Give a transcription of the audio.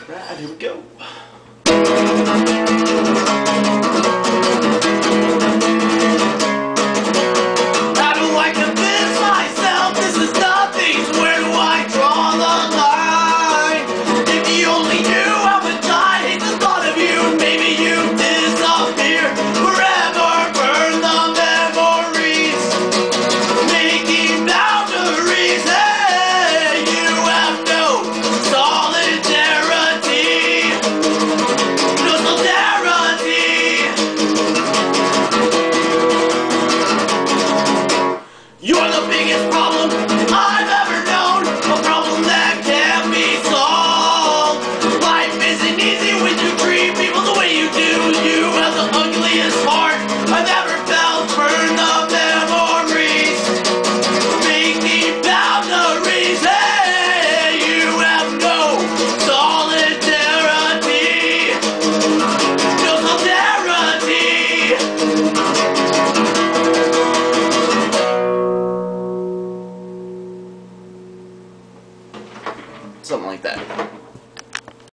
Alright, here we go. I don't like to convince myself this is nothing, so where do I draw the line? If you only knew how much I hate the thought of you, maybe you disappear forever, burn the memories, making boundaries. Hey, you have no solidarity, no solidarity. You're the biggest problem I've ever known, a problem that can't be solved. Life isn't easy when you treat people the way you do. You have the ugliest heart I've ever felt. Burn the memories, making boundaries. Hey, you have no solidarity, no solidarity. Something like that.